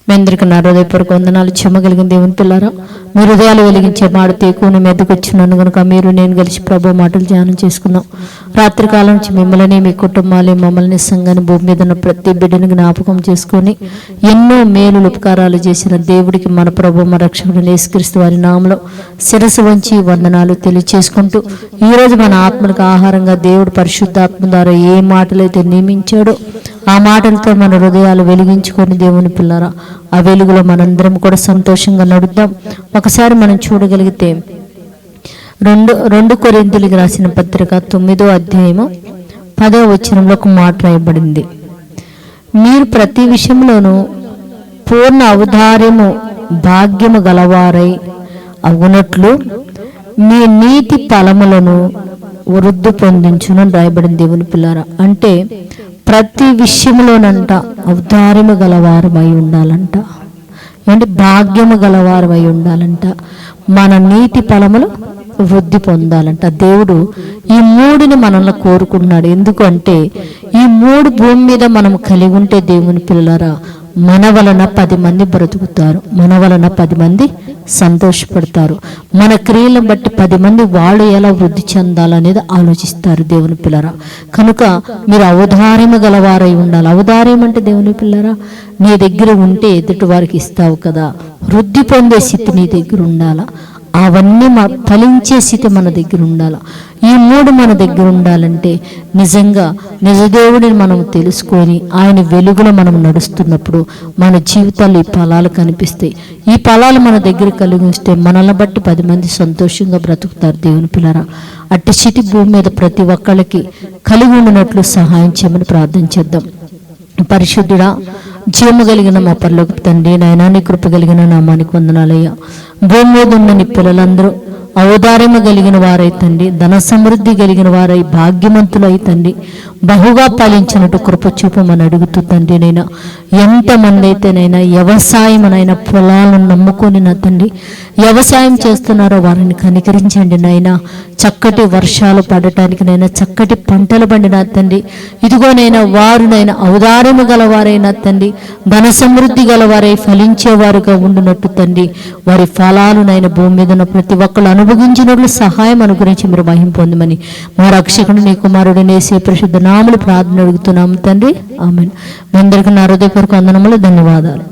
మీ అందరికీ నా హృదయపూర్వక వందనాలు. చెమ్మగలిగిన దేవుని పిల్లారా, మీ హృదయాలు వెలిగించే మాట తీకుని మీదకు వచ్చినాను కనుక మీరు నేను కలిసి ప్రభు మాటలు ధ్యానం చేసుకుందాం. రాత్రికాలం నుంచి మిమ్మల్ని, మీ కుటుంబాలు, మమ్మల్ని సంఘాన్ని, భూమి మీద ఉన్న ప్రతి బిడ్డని జ్ఞాపకం చేసుకొని ఎన్నో మేలు ఉపకారాలు చేసిన దేవుడికి మన ప్రభు మన రక్షకుడు యేసుక్రీస్తు వారి నామములో శిరస్సు వంచి వందనాలు తెలియచేసుకుంటూ, ఈరోజు మన ఆత్మలకు ఆహారంగా దేవుడు పరిశుద్ధాత్మ ద్వారా ఏ మాటలైతే నియమించాడో ఆ మాటలతో మన హృదయాలు వెలిగించుకొని దేవుని పిల్లరా, ఆ వెలుగులో మనందరం కూడా సంతోషంగా నడుద్దాం. ఒకసారి మనం చూడగలిగితే రెండు కొరింథీయులకు రాసిన పత్రిక 9వ అధ్యాయము 10వ వచనంలో ఒక మాట రాయబడింది. మీరు ప్రతి విషయంలోనూ పూర్ణ ఔదార్యము భాగ్యము గలవారై అగునట్లు మీ నీతి ఫలములను వృద్ధి పొందించును రాయబడింది. దేవుని పిల్లారా, అంటే ప్రతి విషయంలోనంట ఔదార్యము గలవారమై ఉండాలంట, అంటే భాగ్యము గలవారమై ఉండాలంట, మన నీతి ఫలములు వృద్ధి పొందాలంట. దేవుడు ఈ మూడుని మనల్ని కోరుకుంటున్నాడు. ఎందుకంటే ఈ మూడు భూమి మీద మనం కలిగి ఉంటే దేవుని పిల్లలారా, మన వలన 10 మంది బ్రతుకుతారు, మన వలన 10 మంది సంతోషపడతారు. మన క్రియలను బట్టి 10 మంది వాళ్ళు ఎలా వృద్ధి చెందాలనేది ఆలోచిస్తారు దేవుని పిల్లరా. కనుక మీరు ఔదార్యము గలవారై ఉండాలి. ఔదార్యం అంటే దేవుని పిల్లరా, నీ దగ్గర ఉంటే ఎదుటి వారికి ఇస్తావు కదా, వృద్ధి పొందే స్థితి నీ దగ్గర ఉండాలా, అవన్నీ ఫలించే స్థితి మన దగ్గర ఉండాలి. ఈ మూడు మన దగ్గర ఉండాలంటే నిజంగా నిజదేవుడిని మనం తెలుసుకొని ఆయన వెలుగులో మనం నడుస్తున్నప్పుడు మన జీవితాల్లో ఈ ఫలాలు కనిపిస్తాయి. ఈ ఫలాలు మన దగ్గర కలిగిస్తే మనల్ని బట్టి 10 మంది సంతోషంగా బ్రతుకుతారు దేవుని పిల్లరా. అట్టి స్థితి భూమి మీద ప్రతి ఒక్కళ్ళకి కలిగి ఉండినట్లు సహాయం చేయమని ప్రార్థన చేద్దాం. పరిశుద్ధుడా, జీవము కలిగిన మా పరలోకపు తండ్రి, నాయనా నీ కృప కలిగిన నామానికి వందనాలయ్యా. భూమి మీద ఉన్న నీ పిల్లలందరూ ఔదార్యము కలిగిన వారైతండి, ధన సమృద్ధి కలిగిన వారై భాగ్యవంతులు అయితండి, బహుగా పాలించినట్టు కృప చూపమని అడుగుతూ తండ్రి, నైనా ఎంతమంది అయితేనైనా వ్యవసాయమునైనా పొలాలను నమ్ముకొని నా తండ్రి వ్యవసాయం చేస్తున్నారో వారిని కనికరించండి నైనా. చక్కటి వర్షాలు పడటానికి నైనా చక్కటి పంటలు పండిన తండ్రి, ఇదిగోనైనా వారునైనా ఔదార్యము గలవారైనా తండ్రి, ధన సమృద్ధి గలవారై ఫలించేవారుగా ఉండునట్టు తండ్రి, వారి ఫలాలునైనా భూమి మీద ఉన్న ప్రతి ఒక్కళ్ళు అనుభవించినట్లు సహాయం అనుగురించి మీరు మహిమ పొందమని మా రక్షకుడు నీ కుమారుడు యేసు పరిశుద్ధ నామములో ప్రార్థన అడుగుతున్నాము తండ్రి, ఆమేన్. మీ అందరికీ నా హృదయపూర్వక వందనములు, ధన్యవాదాలు.